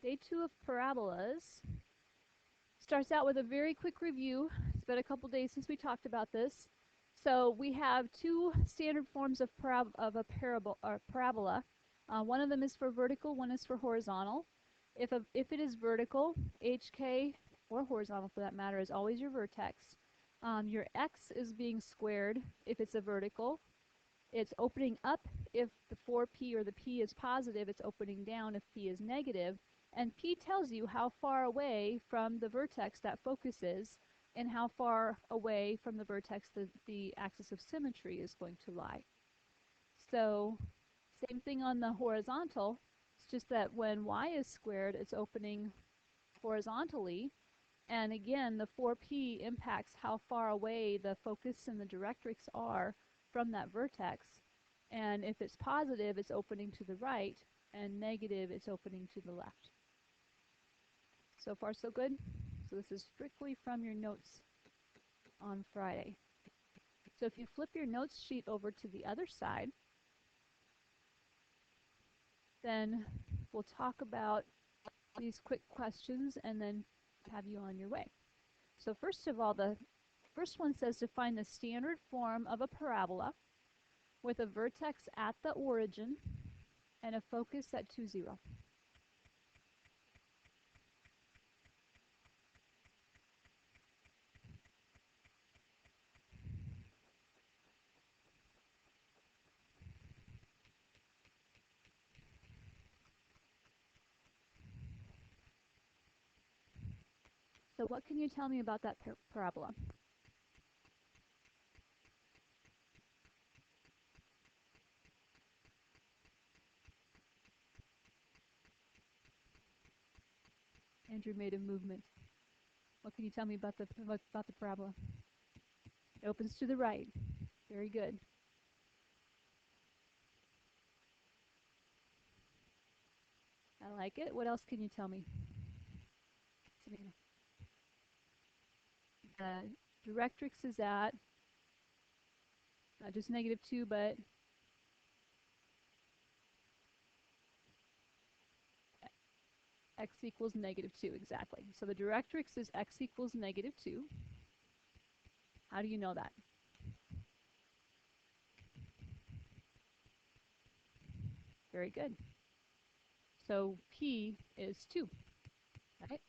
Day 2 of parabolas starts out with a very quick review. It's been a couple days since we talked about this. So we have two standard forms of a parabola. One of them is for vertical, one is for horizontal. If it is vertical, HK, or horizontal for that matter, is always your vertex. Your x is being squared if it's a vertical. It's opening up if the 4p or the p is positive. It's opening down if p is negative. And p tells you how far away from the vertex that focus is and how far away from the vertex the axis of symmetry is going to lie. So same thing on the horizontal. It's just that when y is squared, it's opening horizontally. And again, the 4p impacts how far away the focus and the directrix are from that vertex. And if it's positive, it's opening to the right, and negative, it's opening to the left. So far, so good? So this is strictly from your notes on Friday. So if you flip your notes sheet over to the other side, then we'll talk about these quick questions and then have you on your way. So first of all, the first one says to find the standard form of a parabola with a vertex at the origin and a focus at 2, 0. So what can you tell me about that parabola? Andrew made a movement. What can you tell me about the parabola? It opens to the right. Very good. I like it. What else can you tell me? The directrix is at not just -2, but x equals -2, exactly. So the directrix is x equals -2. How do you know that? Very good. So P is 2, right?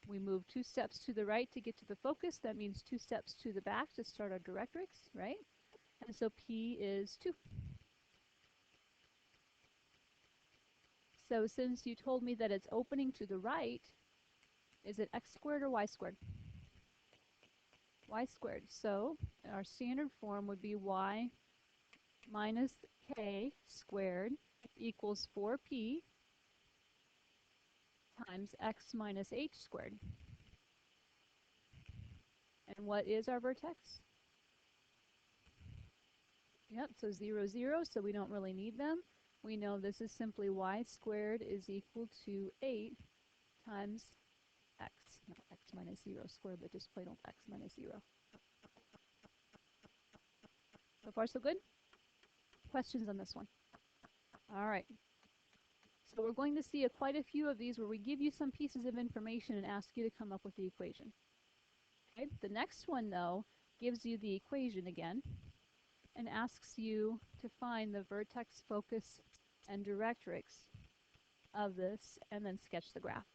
We move 2 steps to the right to get to the focus. That means 2 steps to the back to start our directrix, right? And so P is 2. So since you told me that it's opening to the right, is it x squared or y squared? Y squared. So our standard form would be y minus k squared equals 4p times x minus h squared. And what is our vertex? Yep, so 0, 0, so we don't really need them. We know this is simply y squared is equal to 8 times x. Not x minus 0 squared, but just plain old x minus 0. So far, so good? Questions on this one? All right. So we're going to see quite a few of these where we give you some pieces of information and ask you to come up with the equation. Okay? The next one, though, gives you the equation again and asks you to find the vertex, focus, and directrix of this, and then sketch the graph.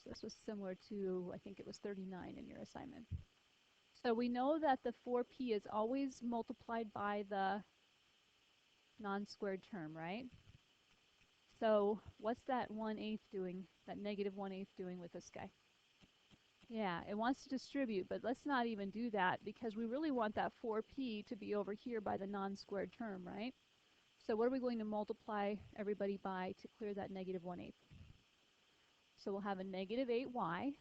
So this was similar to, I think it was 39 in your assignment. So we know that the 4p is always multiplied by the non-squared term, right? So what's that 1/8 doing, that -1/8 doing with this guy? Yeah, it wants to distribute, but let's not even do that because we really want that 4p to be over here by the non-squared term, right? So what are we going to multiply everybody by to clear that -1/8? So we'll have a -8y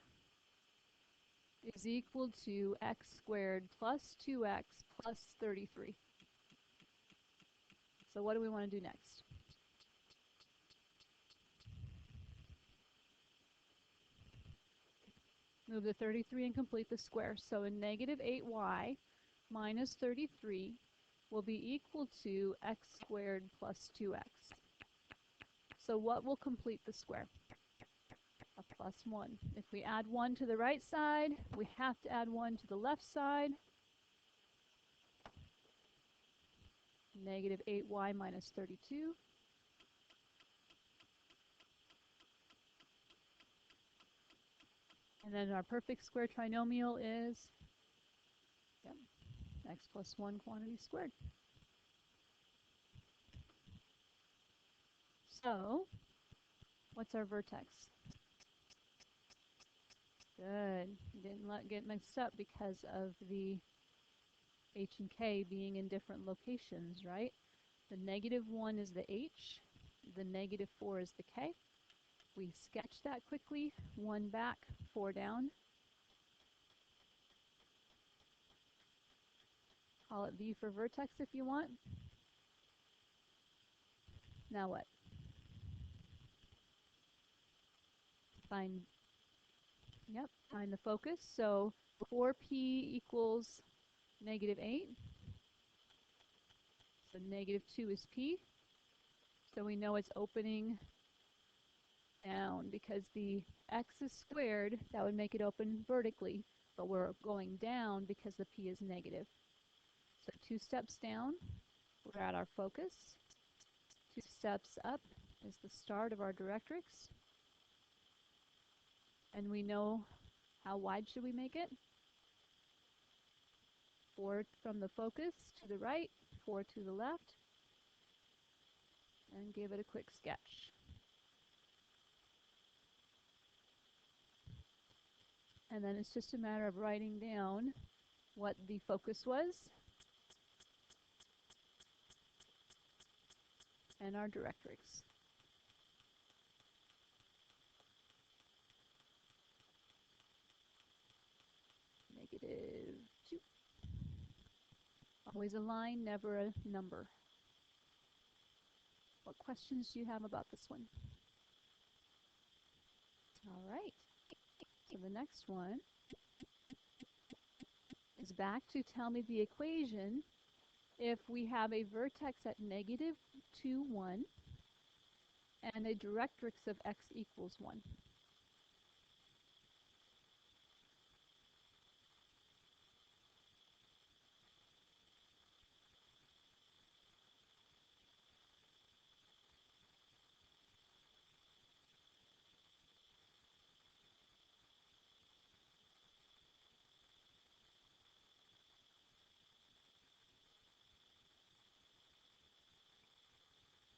is equal to x squared plus 2x plus 33. So what do we want to do next? Move the 33 and complete the square. So a -8y minus 33 will be equal to x squared plus 2x. So what will complete the square? A plus 1. If we add 1 to the right side, we have to add 1 to the left side. Negative 8y minus 32. And then our perfect square trinomial is x plus 1 quantity squared. So, what's our vertex? Good. Didn't get mixed up because of the h and k being in different locations, right? The negative 1 is the h, the negative 4 is the k. We sketch that quickly. 1 back, 4 down. Call it V for vertex if you want. Now what? Find the focus. So 4p equals negative 8. So negative 2 is p. So we know it's opening down because the x is squared. That would make it open vertically. But we're going down because the p is negative. So 2 steps down, we're at our focus. 2 steps up is the start of our directrix. And we know how wide should we make it? 4 from the focus to the right, 4 to the left. And give it a quick sketch. And then it's just a matter of writing down what the focus was and our directrix. Negative 2. Always a line, never a number. What questions do you have about this one? All right. So the next one is back to tell me the equation if we have a vertex at negative 2, 1 and a directrix of x equals 1.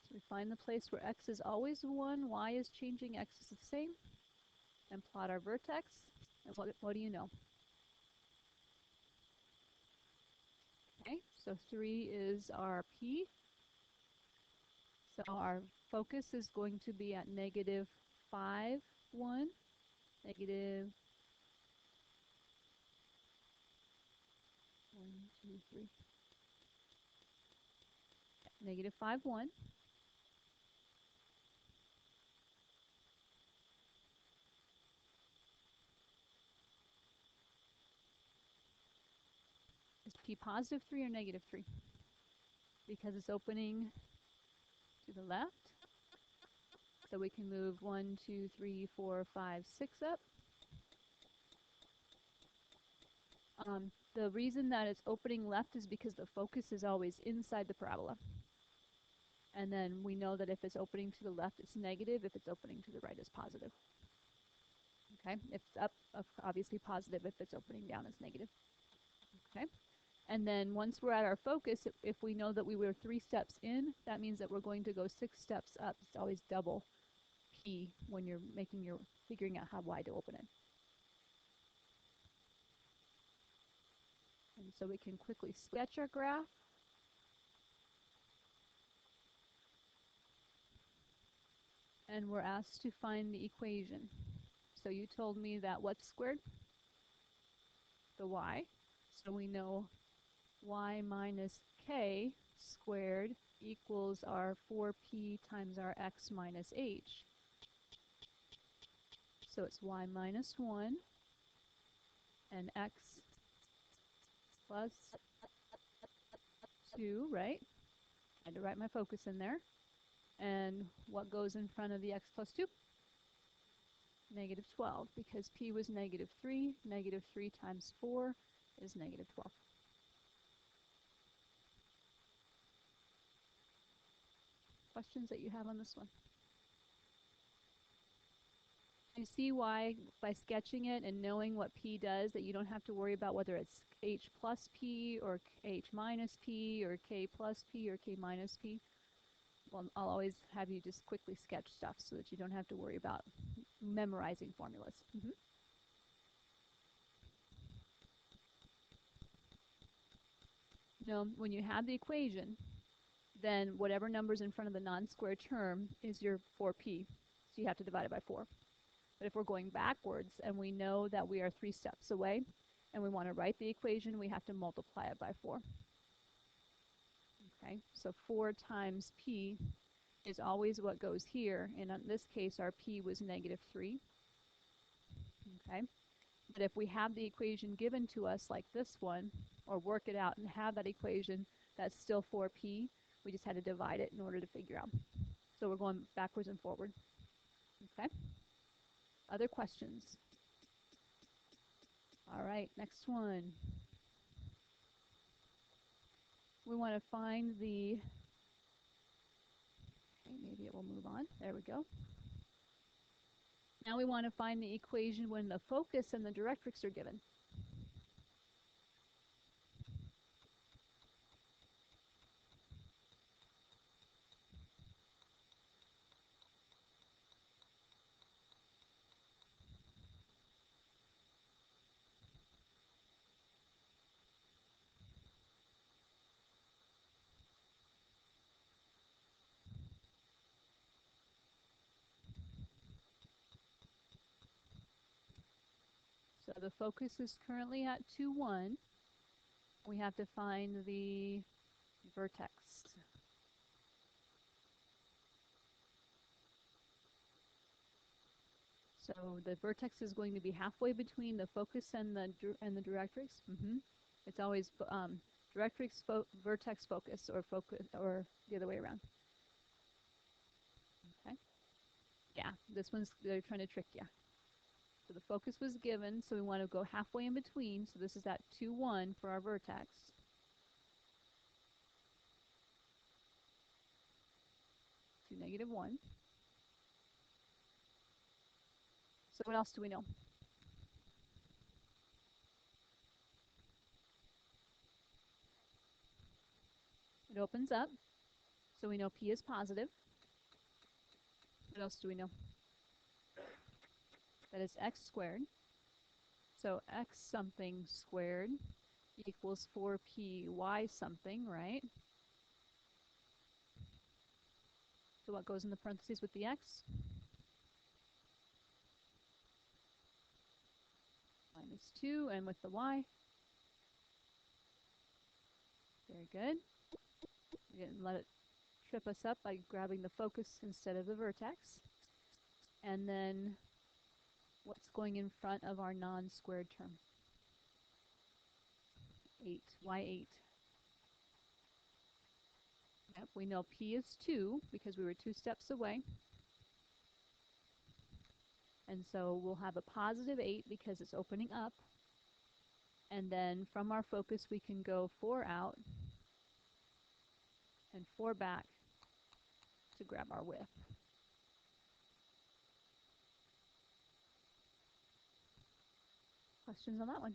So we find the place where x is always 1, y is changing, x is the same, and plot our vertex. And what do you know? Okay, so 3 is our p. So our focus is going to be at negative 5, 1, negative 1, 2, 3, negative 5, 1. Is p positive 3 or negative 3? Because it's opening to the left. So we can move 1, 2, 3, 4, 5, 6 up. The reason that it's opening left is because the focus is always inside the parabola. And then we know that if it's opening to the left, it's negative. If it's opening to the right, it's positive. Okay, if it's up, obviously positive. If it's opening down, it's negative. Okay, and then once we're at our focus, if we know that we were 3 steps in, that means that we're going to go 6 steps up. It's always double p when you're figuring out how wide to open it. And so we can quickly sketch our graph. And we're asked to find the equation. So you told me that what's squared? The y. So we know y minus k squared equals our 4p times our x minus h. So it's y minus 1 and x plus 2, right? I had to write my focus in there. And what goes in front of the x plus 2? Negative 12, because p was negative 3. Negative 3 times 4 is negative 12. Questions that you have on this one? You see why, by sketching it and knowing what p does, that you don't have to worry about whether it's h plus p or h minus p or k plus p or k minus p. Well, I'll always have you just quickly sketch stuff so that you don't have to worry about memorizing formulas. No, when you have the equation, then whatever number's in front of the non-squared term is your 4p. So you have to divide it by 4. But if we're going backwards and we know that we are 3 steps away and we want to write the equation, we have to multiply it by 4. Okay, so 4 times p is always what goes here. And in this case, our p was negative 3. Okay, but if we have the equation given to us like this one, or work it out and have that equation that's still 4p, we just had to divide it in order to figure out. So we're going backwards and forward. Okay? Other questions? All right, next one. We want to find the, okay, maybe it will move on. There we go. Now we want to find the equation when the focus and the directrix are given. So the focus is currently at 2, 1. We have to find the vertex. So the vertex is going to be halfway between the focus and the directrix. It's always directrix, vertex, focus, or the other way around. Okay. Yeah, this one's, they're trying to trick you. So the focus was given, so we want to go halfway in between. So this is at 2, 1 for our vertex. To negative 1. So what else do we know? It opens up, so we know p is positive. What else do we know? That is x squared. So x something squared equals 4py something, right? So what goes in the parentheses with the x? Minus 2, and with the y? Very good. We didn't let it trip us up by grabbing the focus instead of the vertex. And then what's going in front of our non-squared term? 8, y8. Yep, we know p is 2 because we were 2 steps away. And so we'll have a positive 8 because it's opening up. And then from our focus, we can go 4 out and 4 back to grab our width. Questions on that one?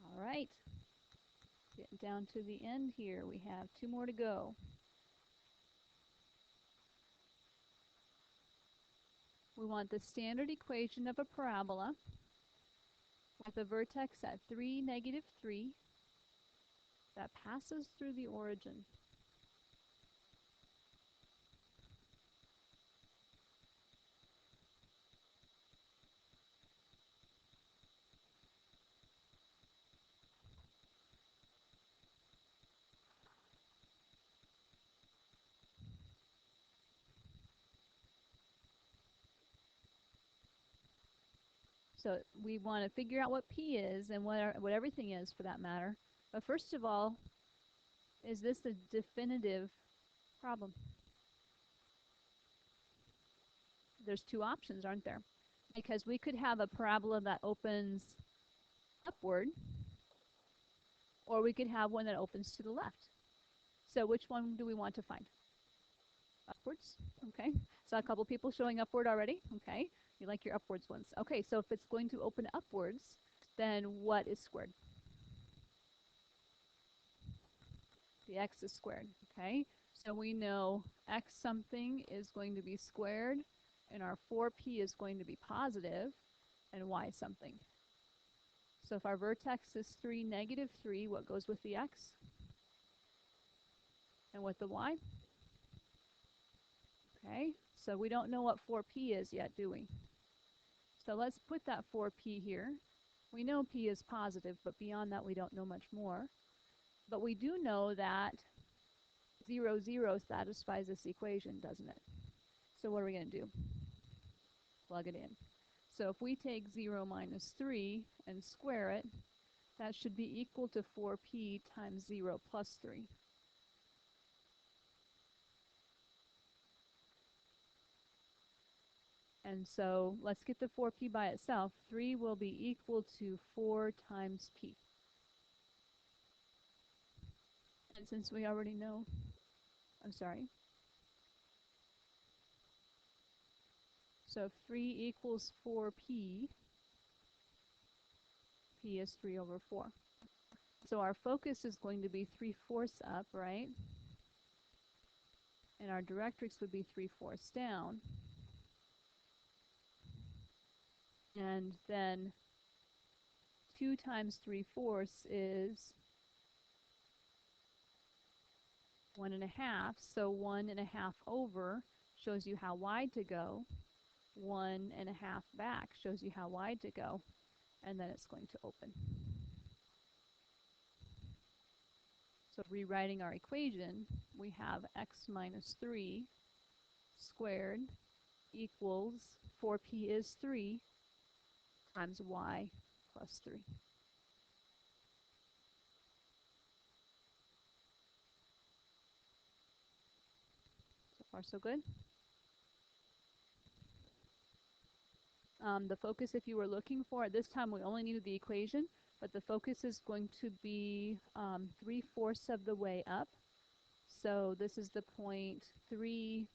All right. Getting down to the end here. We have 2 more to go. We want the standard equation of a parabola with a vertex at 3, negative 3 that passes through the origin. So we want to figure out what p is and what everything is for that matter. But first of all, Is this a definitive problem? There's two options, aren't there? Because we could have a parabola that opens upward, or we could have one that opens to the left. So which one do we want to find? Upwards, okay. Saw a couple people showing upward already, okay. You like your upwards ones. Okay, so if it's going to open upwards, then what is squared? The x is squared, okay. So we know x something is going to be squared, and our 4p is going to be positive, and y something. So if our vertex is 3, negative 3, what goes with the x? And with the y? Okay, so we don't know what 4p is yet, do we? So let's put that 4p here. We know p is positive, but beyond that we don't know much more. But we do know that 0, 0 satisfies this equation, doesn't it? So what are we going to do? Plug it in. So if we take 0 minus 3 and square it, that should be equal to 4p times 0 plus 3. And so let's get the 4p by itself. 3 will be equal to 4 times p. And since we already know, I'm sorry. So if 3 equals 4p, p is 3 over 4. So our focus is going to be 3/4 up, right? And our directrix would be 3/4 down. And then 2 times 3/4 is 1.5. So 1.5 over shows you how wide to go. 1.5 back shows you how wide to go. And then it's going to open. So rewriting our equation, we have x minus 3 squared equals 4p is 3 times y plus 3. So far so good. The focus, if you were looking for it, this time we only needed the equation, but the focus is going to be 3/4 of the way up. So this is the point 3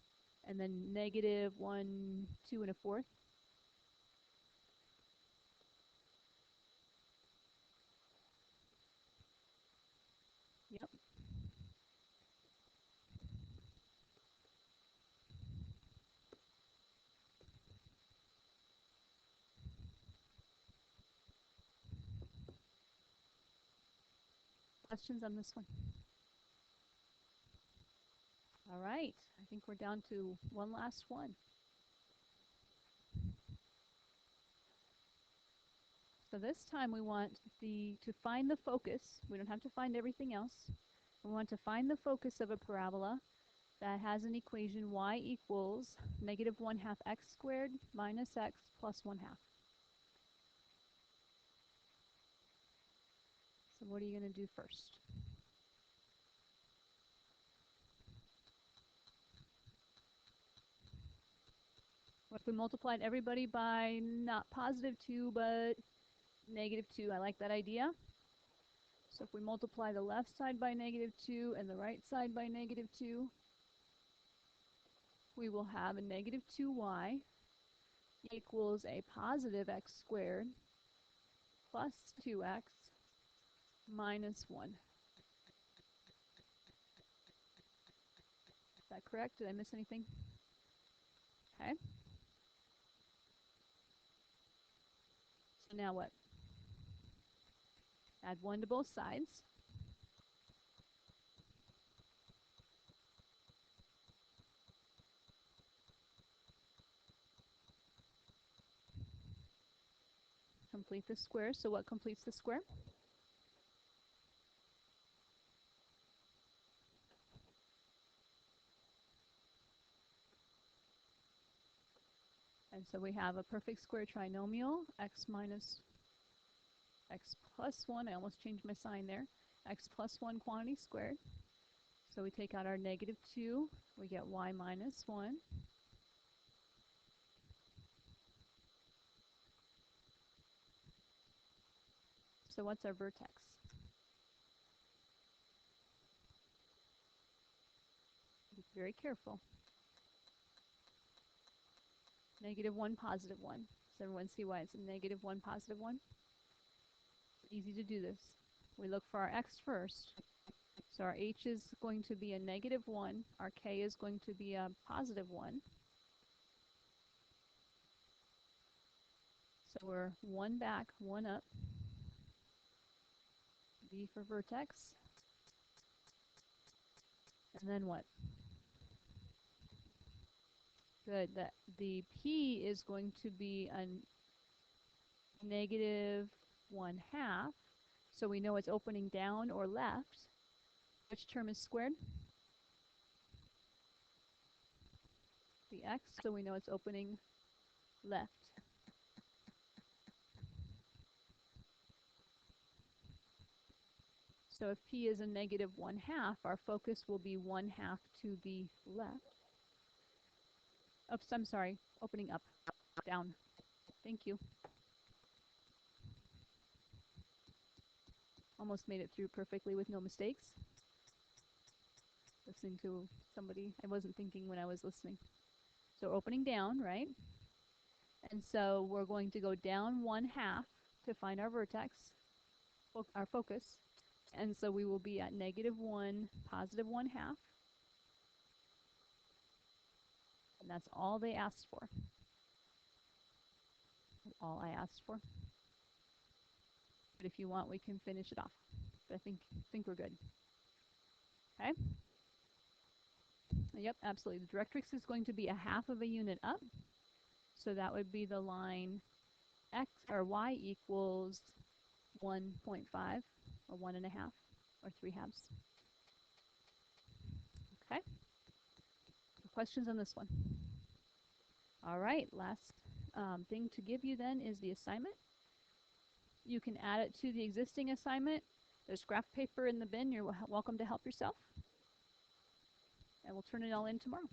and then negative 1, 2 1/4. Yep. Questions on this one? All right, I think we're down to one last one. So this time we want to find the focus. We don't have to find everything else. We want to find the focus of a parabola that has an equation y equals negative 1/2 x squared minus x plus 1/2. So what are you going to do first? What if we multiplied everybody by not positive 2, but negative 2? I like that idea. So if we multiply the left side by negative 2 and the right side by negative 2, we will have a negative 2y equals a positive x squared plus 2x minus 1. Is that correct? Did I miss anything? Okay. So now what? Add 1 to both sides. Complete the square. So what completes the square? And so we have a perfect square trinomial, x minus x plus 1. I almost changed my sign there. X plus 1 quantity squared So we take out our negative 2, we get y minus 1. So what's our vertex? Be very careful. Negative 1, positive 1. Does everyone see why it's a negative 1, positive 1? It's easy to do this. We look for our x first. So our h is going to be a negative 1. Our k is going to be a positive 1. So we're 1 back, 1 up. V for vertex. And then what? Good. The p is going to be a negative 1/2. So we know it's opening down or left. Which term is squared? The x, so we know it's opening left. So if p is a negative 1/2, our focus will be 1/2 to the left. Oops, I'm sorry, opening up, down. Thank you. Almost made it through perfectly with no mistakes. Listening to somebody, I wasn't thinking when I was listening. So opening down, right? And so we're going to go down 1/2 to find our vertex, our focus. And so we will be at negative 1, positive 1/2. And that's all they asked for. All I asked for. But if you want, we can finish it off. But I think we're good. Okay? Yep, absolutely. The directrix is going to be 1/2 of a unit up. So that would be the line x or y equals 1.5 or 1.5 or 3/2. Okay? Questions on this one? All right, last thing to give you then is the assignment. You can add it to the existing assignment. There's graph paper in the bin. You're welcome to help yourself. And we'll turn it all in tomorrow.